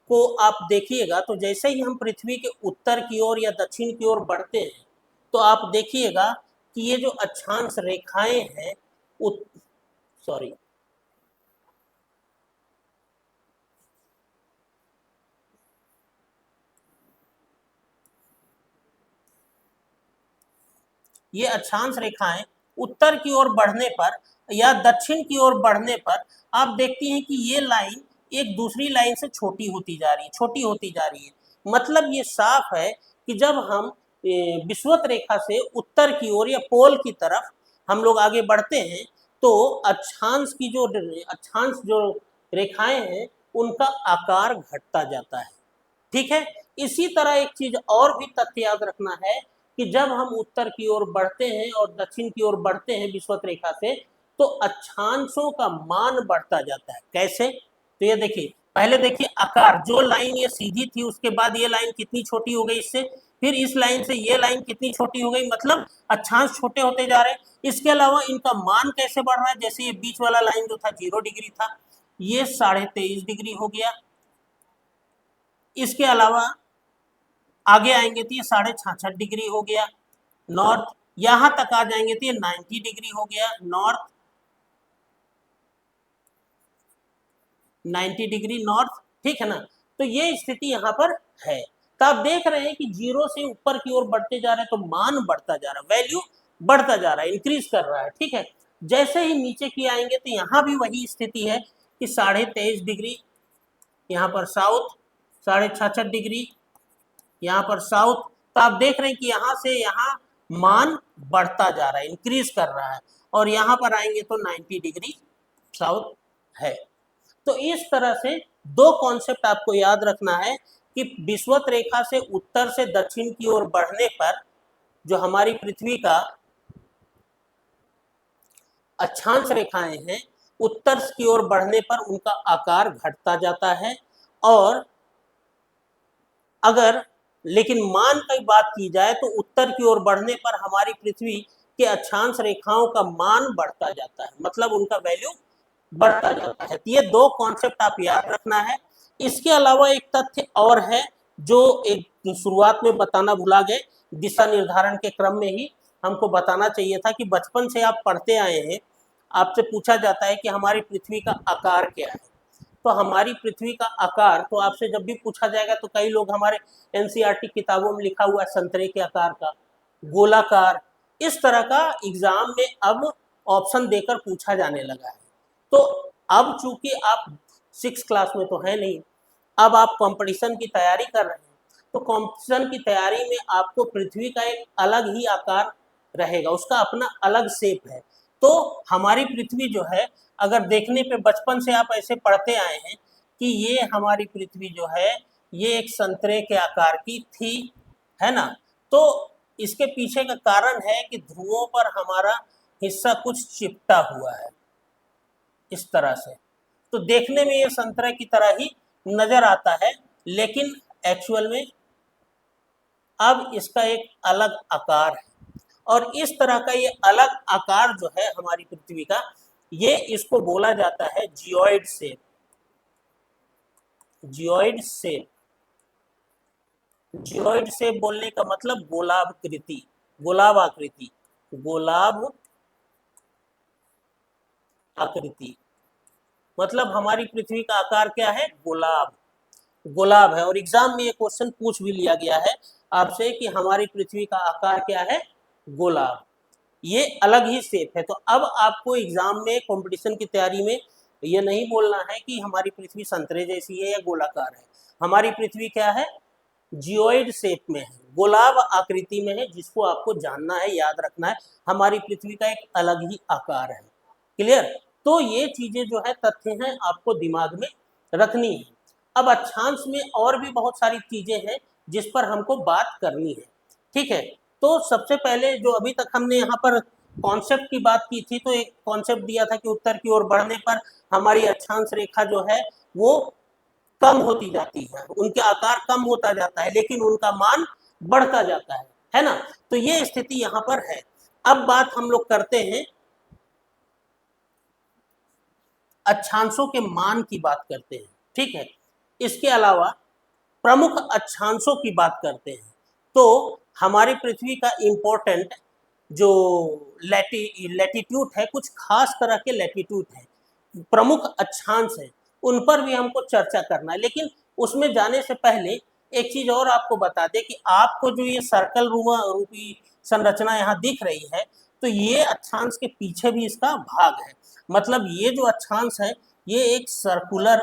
को आप देखिएगा तो जैसे ही हम पृथ्वी के उत्तर की ओर या दक्षिण की ओर बढ़ते हैं, तो आप देखिएगा कि ये जो अक्षांश रेखाएं हैं, सॉरी, ये अक्षांश रेखाएं उत्तर की ओर बढ़ने पर या दक्षिण की ओर बढ़ने पर आप देखती हैं कि ये लाइन एक दूसरी लाइन से छोटी होती जा रही है, छोटी होती जा रही है। मतलब ये साफ है कि जब हम विषुवत रेखा से उत्तर की ओर या पोल की तरफ हम लोग आगे बढ़ते हैं, तो अक्षांश जो रेखाएं हैं, उनका आकार घटता जाता है। ठीक है, इसी तरह एक चीज और भी तथ्य याद रखना है कि जब हम उत्तर की ओर बढ़ते हैं और दक्षिण की ओर बढ़ते हैं विषुवत रेखा से, तो अक्षांशों का मान बढ़ता जाता है। कैसे? तो ये देखिए, पहले देखिए आकार, जो लाइन ये सीधी थी उसके बाद ये लाइन कितनी छोटी हो गई इससे, फिर इस लाइन से ये लाइन कितनी छोटी हो गई, मतलब अक्षांश छोटे होते जा रहे हैं। इसके अलावा इनका मान कैसे बढ़ रहा है, जैसे ये बीच वाला लाइन जो था 0 डिग्री था, ये 23.5 डिग्री हो गया। इसके अलावा आगे आएंगे तो ये 66.5 डिग्री हो गया नॉर्थ, यहां तक आ जाएंगे तो ये 90 डिग्री हो गया नॉर्थ, 90 डिग्री नॉर्थ। ठीक है ना, तो ये स्थिति यहाँ पर है। तो आप देख रहे हैं कि जीरो से ऊपर की ओर बढ़ते जा रहे हैं, तो मान बढ़ता जा रहा है, वैल्यू बढ़ता जा रहा है, इंक्रीज कर रहा है। ठीक है, जैसे ही नीचे की आएंगे तो यहाँ भी वही स्थिति है कि 23.5 डिग्री, यहाँ पर साउथ 66.5 डिग्री, यहाँ पर साउथ। तो आप देख रहे हैं कि यहाँ से यहाँ मान बढ़ता जा रहा है, इंक्रीज कर रहा है, और यहाँ पर आएंगे तो 90 डिग्री साउथ है। तो इस तरह से दो कॉन्सेप्ट आपको याद रखना है कि विषुवत रेखा से उत्तर से दक्षिण की ओर बढ़ने पर जो हमारी पृथ्वी का अक्षांश रेखाएं हैं, उत्तर की ओर बढ़ने पर उनका आकार घटता जाता है। और अगर लेकिन मान की बात की जाए तो उत्तर की ओर बढ़ने पर हमारी पृथ्वी के अक्षांश रेखाओं का मान बढ़ता जाता है, मतलब उनका वैल्यू बढ़ता जाता है। ये दो कॉन्सेप्ट आप याद रखना है। इसके अलावा एक तथ्य और है जो एक शुरुआत में बताना भुला गए, दिशा निर्धारण के क्रम में ही हमको बताना चाहिए था कि बचपन से आप पढ़ते आए हैं, आपसे पूछा जाता है कि हमारी पृथ्वी का आकार क्या है। तो हमारी पृथ्वी का आकार तो आपसे जब भी पूछा जाएगा तो कई लोग हमारे एनसीईआरटी किताबों में लिखा हुआ है संतरे के आकार का, गोलाकार, इस तरह का एग्जाम में अब ऑप्शन देकर पूछा जाने लगा है। तो अब चूंकि आप 6 क्लास में तो है नहीं, अब आप कंपटीशन की तैयारी कर रहे हैं, तो कंपटीशन की तैयारी में आपको पृथ्वी का एक अलग ही आकार रहेगा, उसका अपना अलग शेप है। तो हमारी पृथ्वी जो है, अगर देखने पे बचपन से आप ऐसे पढ़ते आए हैं कि ये हमारी पृथ्वी जो है ये एक संतरे के आकार की थी, है ना, तो इसके पीछे का कारण है कि ध्रुवों पर हमारा हिस्सा कुछ चिपटा हुआ है इस तरह से। तो देखने में ये संतरे की तरह ही नजर आता है, लेकिन एक्चुअल में अब इसका एक अलग आकार है। और इस तरह का ये अलग आकार जो है हमारी पृथ्वी का, ये इसको बोला जाता है geoid shape. Geoid shape, geoid shape बोलने का मतलब गोलाकृति, गोलाब आकृति, गोलाब आकृति, मतलब हमारी पृथ्वी का आकार क्या है, गोलाब। गोलाब है। और एग्जाम में ये क्वेश्चन पूछ भी लिया गया है आपसे कि हमारी पृथ्वी का आकार क्या है, गोलाब। ये अलग ही शेप है। तो अब आपको एग्जाम में कंपटीशन की तैयारी में ये नहीं बोलना है कि हमारी पृथ्वी संतरे जैसी है या गोलाकार है। हमारी पृथ्वी क्या है, जियोइड शेप में है, गोलाब आकृति में है, जिसको आपको जानना है, याद रखना है। हमारी पृथ्वी का एक अलग ही आकार है। क्लियर। तो ये चीजें जो है, तथ्य हैं, आपको दिमाग में रखनी है। अब अक्षांश में और भी बहुत सारी चीजें हैं जिस पर हमको बात करनी है। ठीक है। तो सबसे पहले जो अभी तक हमने यहाँ पर कॉन्सेप्ट की बात की थी, तो एक कॉन्सेप्ट दिया था कि उत्तर की ओर बढ़ने पर हमारी अक्षांश रेखा जो है वो कम होती जाती है, उनके आकार कम होता जाता है, लेकिन उनका मान बढ़ता जाता है ना। तो ये स्थिति यहाँ पर है। अब बात हम लोग करते हैं अक्षांशों के मान की बात करते हैं। ठीक है। इसके अलावा प्रमुख अक्षांशों की बात करते हैं। तो हमारी पृथ्वी का इंपॉर्टेंट जो लैटिट्यूड है, कुछ खास तरह के लैटिट्यूड है, प्रमुख अक्षांश है, उन पर भी हमको चर्चा करना है। लेकिन उसमें जाने से पहले एक चीज और आपको बता दें कि आपको जो ये सर्कल रूपी संरचना यहाँ दिख रही है, तो ये अक्षांश के पीछे भी इसका भाग है। मतलब ये जो अक्षांश है ये एक सर्कुलर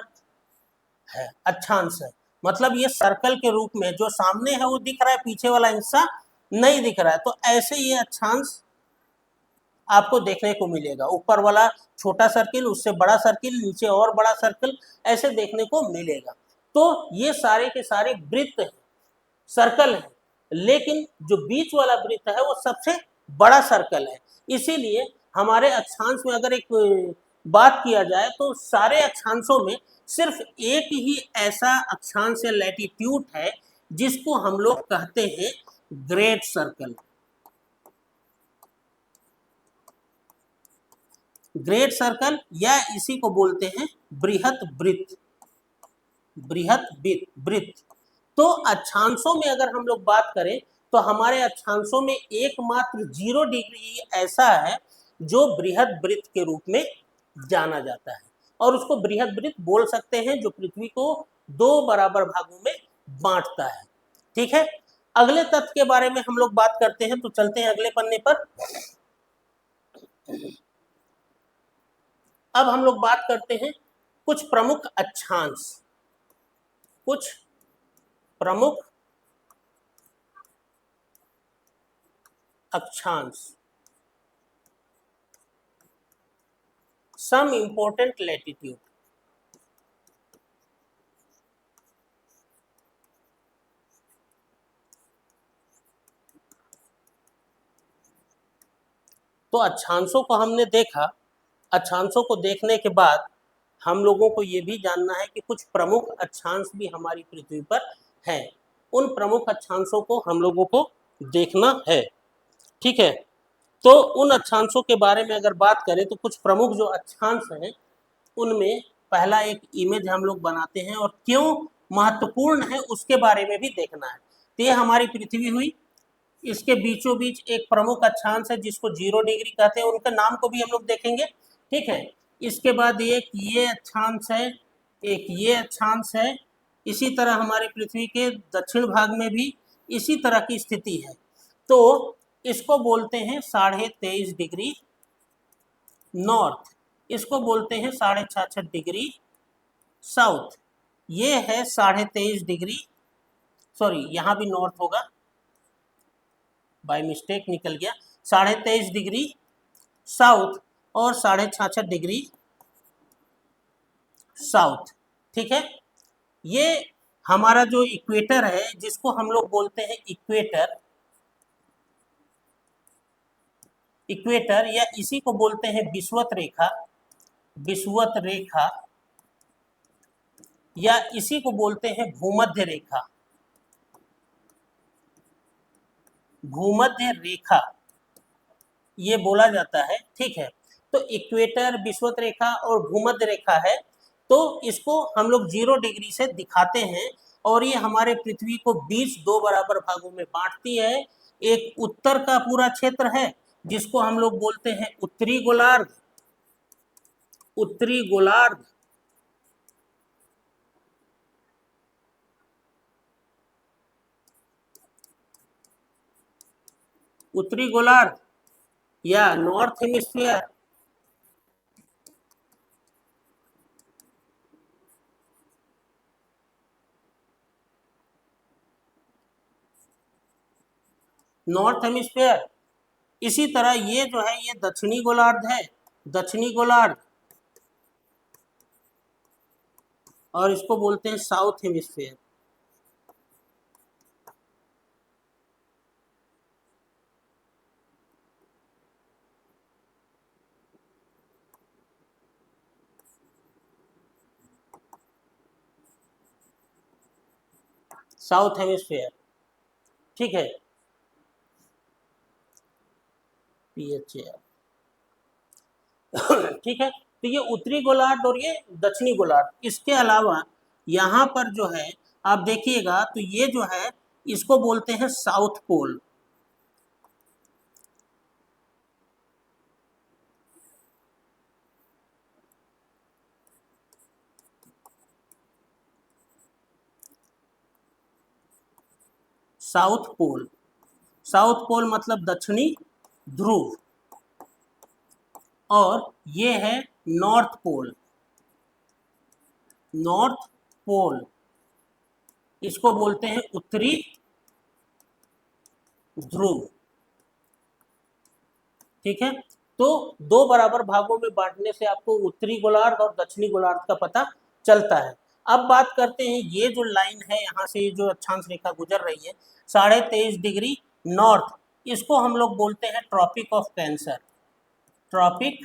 है, अक्षांश है। मतलब ये सर्कल के रूप में जो सामने है वो दिख रहा है, पीछे वाला हिस्सा नहीं दिख रहा है। तो ऐसे ये अक्षांश आपको देखने को मिलेगा। ऊपर वाला छोटा सर्किल, उससे बड़ा सर्किल, नीचे और बड़ा सर्किल, ऐसे देखने को मिलेगा। तो ये सारे के सारे वृत्त है, सर्कल है, लेकिन जो बीच वाला वृत्त है वो सबसे बड़ा सर्कल है। इसीलिए हमारे अक्षांश में अगर एक बात किया जाए तो सारे अक्षांशों में सिर्फ एक ही ऐसा अक्षांश या लैटिट्यूड है जिसको हम लोग कहते हैं ग्रेट सर्कल। ग्रेट सर्कल या इसी को बोलते हैं बृहत वृत्त, बृहत वृत्त। तो अक्षांशों में अगर हम लोग बात करें तो हमारे अक्षांशों में एकमात्र 0 डिग्री ऐसा है जो बृहद वृत्त के रूप में जाना जाता है, और उसको बृहद वृत्त बोल सकते हैं, जो पृथ्वी को 2 बराबर भागों में बांटता है। ठीक है। अगले तथ्य के बारे में हम लोग बात करते हैं, तो चलते हैं अगले पन्ने पर। अब हम लोग बात करते हैं कुछ प्रमुख अक्षांश, कुछ प्रमुख अक्षांश, सम इंपॉर्टेंट लैटिट्यूड। तो अक्षांशों को हमने देखा। अक्षांशों को देखने के बाद हम लोगों को ये भी जानना है कि कुछ प्रमुख अक्षांश भी हमारी पृथ्वी पर हैं। उन प्रमुख अक्षांशों को हम लोगों को देखना है। ठीक है। तो उन अक्षांशों के बारे में अगर बात करें तो कुछ प्रमुख जो अक्षांश हैं उनमें पहला एक इमेज हम लोग बनाते हैं, और क्यों महत्वपूर्ण है उसके बारे में भी देखना है। तो ये हमारी पृथ्वी हुई, इसके बीचों बीच एक प्रमुख अक्षांश है जिसको 0 डिग्री कहते हैं, उनका नाम को भी हम लोग देखेंगे। ठीक है। इसके बाद एक ये अक्षांश है, एक ये अक्षांश है। इसी तरह हमारी पृथ्वी के दक्षिण भाग में भी इसी तरह की स्थिति है। तो इसको बोलते हैं 23.5 डिग्री नॉर्थ, इसको बोलते हैं 66.5 डिग्री साउथ। ये है 23.5 डिग्री, सॉरी यहाँ भी नॉर्थ होगा, बाय मिस्टेक निकल गया, 23.5 डिग्री साउथ और 66.5 डिग्री साउथ। ठीक है। ये हमारा जो इक्वेटर है, जिसको हम लोग बोलते हैं इक्वेटर, इक्वेटर या इसी को बोलते हैं विषुवत रेखा, विषुवत रेखा, या इसी को बोलते हैं भूमध्य रेखा, भूमध्य रेखा ये बोला जाता है। ठीक है। तो इक्वेटर, विषुवत रेखा और भूमध्य रेखा है, तो इसको हम लोग 0 डिग्री से दिखाते हैं, और ये हमारे पृथ्वी को बीच 2 बराबर भागों में बांटती है। एक उत्तर का पूरा क्षेत्र है जिसको हम लोग बोलते हैं उत्तरी गोलार्ध, उत्तरी गोलार्ध, उत्तरी गोलार्ध या नॉर्थ हेमिस्फीयर? North hemisphere. इसी तरह ये जो है ये दक्षिणी गोलार्ध है, दक्षिणी गोलार्ध, और इसको बोलते हैं साउथ हेमिस्फीयर। साउथ हेमिस्फीयर, ठीक है। PHAR, ठीक है। तो ये उत्तरी गोलार्ध और ये दक्षिणी गोलार्ध। इसके अलावा यहाँ पर जो है आप देखिएगा तो ये जो है इसको बोलते हैं south pole. South pole, south pole मतलब दक्षिणी ध्रुव, और ये है नॉर्थ पोल, नॉर्थ पोल, इसको बोलते हैं उत्तरी ध्रुव, ठीक है। तो दो बराबर भागों में बांटने से आपको उत्तरी गोलार्ध और दक्षिणी गोलार्ध का पता चलता है। अब बात करते हैं, ये जो लाइन है यहाँ से जो अक्षांश रेखा गुजर रही है 23.5 डिग्री नॉर्थ, इसको हम लोग बोलते हैं Tropic of Cancer, Tropic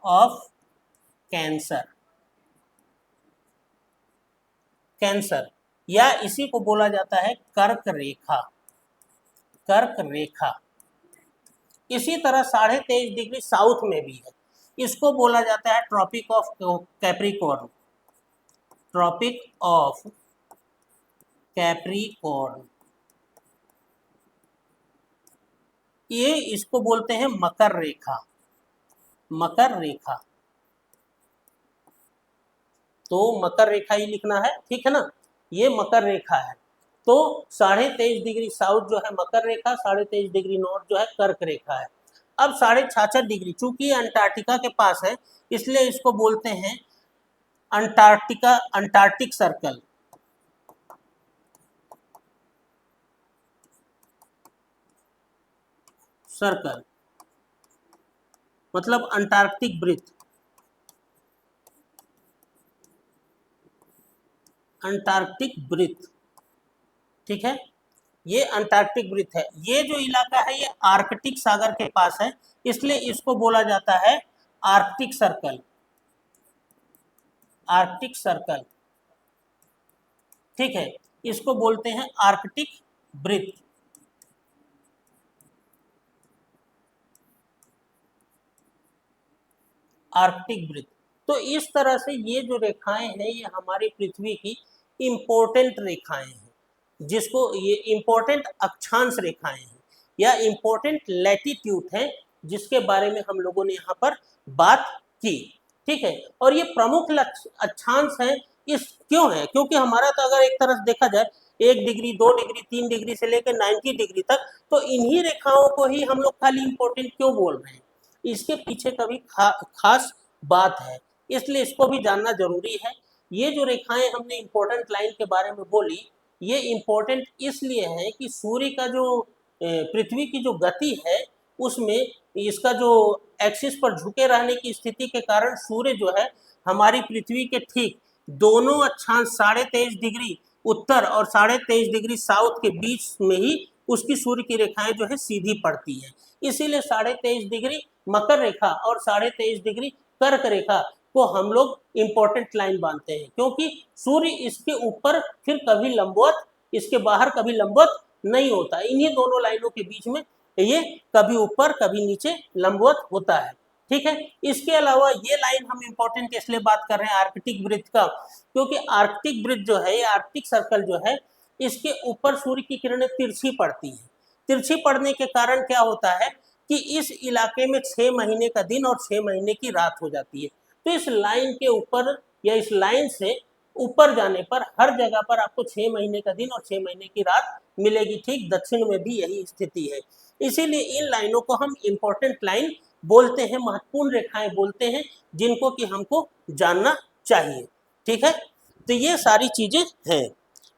of Cancer, Cancer, या इसी को बोला जाता है कर्क रेखा, कर्क रेखा। इसी तरह 23.5 डिग्री साउथ में भी है, इसको बोला जाता है Tropic of Capricorn, Tropic of Capricorn. ये इसको बोलते हैं मकर रेखा, मकर रेखा। तो मकर रेखा ही लिखना है, ठीक है ना, ये मकर रेखा है। तो 23.5 डिग्री साउथ जो है मकर रेखा, 23.5 डिग्री नॉर्थ जो है कर्क रेखा है। अब 66.5 डिग्री, चूंकि अंटार्कटिका के पास है इसलिए इसको बोलते हैं अंटार्कटिका, अंटार्कटिक सर्कल, सर्कल मतलब अंटार्कटिक वृत्त, अंटार्कटिक वृत्त, ठीक है। ये अंटार्कटिक वृत्त है। ये जो इलाका है ये आर्कटिक सागर के पास है, इसलिए इसको बोला जाता है आर्कटिक सर्कल, आर्कटिक सर्कल, ठीक है। इसको बोलते हैं आर्कटिक वृत्त, आर्कटिक वृत्त। तो इस तरह से ये जो रेखाएं हैं ये हमारी पृथ्वी की इंपॉर्टेंट रेखाएं हैं, जिसको ये इंपॉर्टेंट अक्षांश रेखाएं हैं या इंपॉर्टेंट लैटिट्यूड है, जिसके बारे में हम लोगों ने यहाँ पर बात की, ठीक है। और ये प्रमुख अक्षांश हैं, इस क्यों है, क्योंकि हमारा तो अगर एक तरह से देखा जाए 1 डिग्री 2 डिग्री 3 डिग्री से लेकर 90 डिग्री तक, तो इन्हीं रेखाओं को ही हम लोग खाली इंपॉर्टेंट क्यों बोल रहे हैं, इसके पीछे का भी खास बात है, इसलिए इसको भी जानना जरूरी है। ये जो रेखाएं हमने इंपॉर्टेंट लाइन के बारे में बोली, ये इंपॉर्टेंट इसलिए है कि सूर्य का जो पृथ्वी की जो गति है उसमें इसका जो एक्सिस पर झुके रहने की स्थिति के कारण सूर्य जो है हमारी पृथ्वी के ठीक दोनों अक्षांश 23.5 डिग्री उत्तर और 23.5 डिग्री साउथ के बीच में ही उसकी सूर्य की रेखाएं जो है सीधी पड़ती है। इसीलिए 23.5 डिग्री मकर रेखा और 23.5 डिग्री कर्क रेखा को हम लोग इंपॉर्टेंट लाइन मानते हैं, क्योंकि सूर्य इसके ऊपर फिर कभी लंबवत, इसके बाहर कभी लंबवत नहीं होता, इन्हीं दोनों लाइनों के बीच में ये कभी ऊपर कभी नीचे लंबवत होता है, ठीक है। इसके अलावा ये लाइन हम इंपॉर्टेंट इसलिए बात कर रहे हैं आर्कटिक वृत्त का, क्योंकि आर्कटिक वृत्त जो है, आर्कटिक सर्कल जो है, इसके ऊपर सूर्य की किरणें तिरछी पड़ती हैं। तिरछी पड़ने के कारण क्या होता है कि इस इलाके में 6 महीने का दिन और 6 महीने की रात हो जाती है। तो इस लाइन के ऊपर या इस लाइन से ऊपर जाने पर हर जगह पर आपको 6 महीने का दिन और 6 महीने की रात मिलेगी। ठीक दक्षिण में भी यही स्थिति है। इसीलिए इन लाइनों को हम इंपॉर्टेंट लाइन बोलते हैं, महत्वपूर्ण रेखाएं बोलते हैं, जिनको कि हमको जानना चाहिए। ठीक है, तो ये सारी चीजें हैं।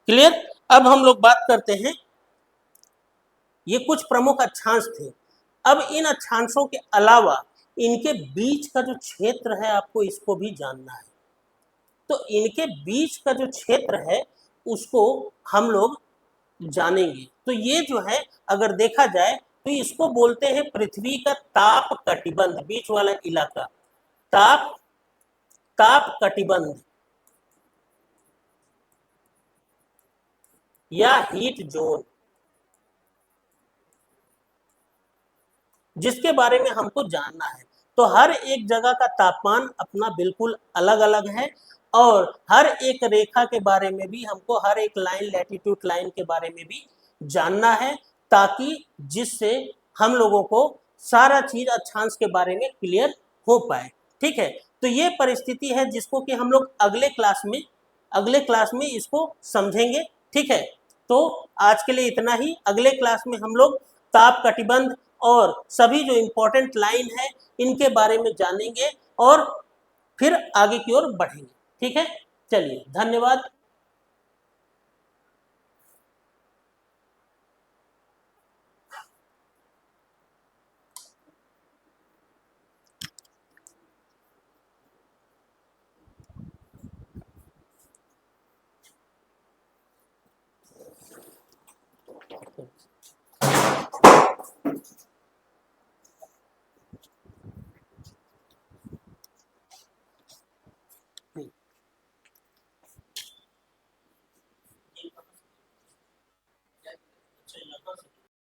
क्लियर। अब हम लोग बात करते हैं, ये कुछ प्रमुख अक्षांश थे। अब इन अक्षांशों के अलावा इनके बीच का जो क्षेत्र है आपको इसको भी जानना है। तो इनके बीच का जो क्षेत्र है उसको हम लोग जानेंगे। तो ये जो है अगर देखा जाए तो इसको बोलते हैं पृथ्वी का ताप कटिबंध, बीच वाला इलाका ताप ताप कटिबंध या हीट जोन, जिसके बारे में हमको जानना है। तो हर एक जगह का तापमान अपना बिल्कुल अलग अलग है और हर एक रेखा के बारे में भी हमको, हर एक लाइन, लैटिट्यूड लाइन के बारे में भी जानना है, ताकि जिससे हम लोगों को सारा चीज अक्षांश के बारे में क्लियर हो पाए। ठीक है, तो ये परिस्थिति है जिसको कि हम लोग अगले क्लास में इसको समझेंगे। ठीक है, तो आज के लिए इतना ही। अगले क्लास में हम लोग ताप कटिबंध और सभी जो इम्पोर्टेंट लाइन है इनके बारे में जानेंगे और फिर आगे की ओर बढ़ेंगे। ठीक है, चलिए, धन्यवाद।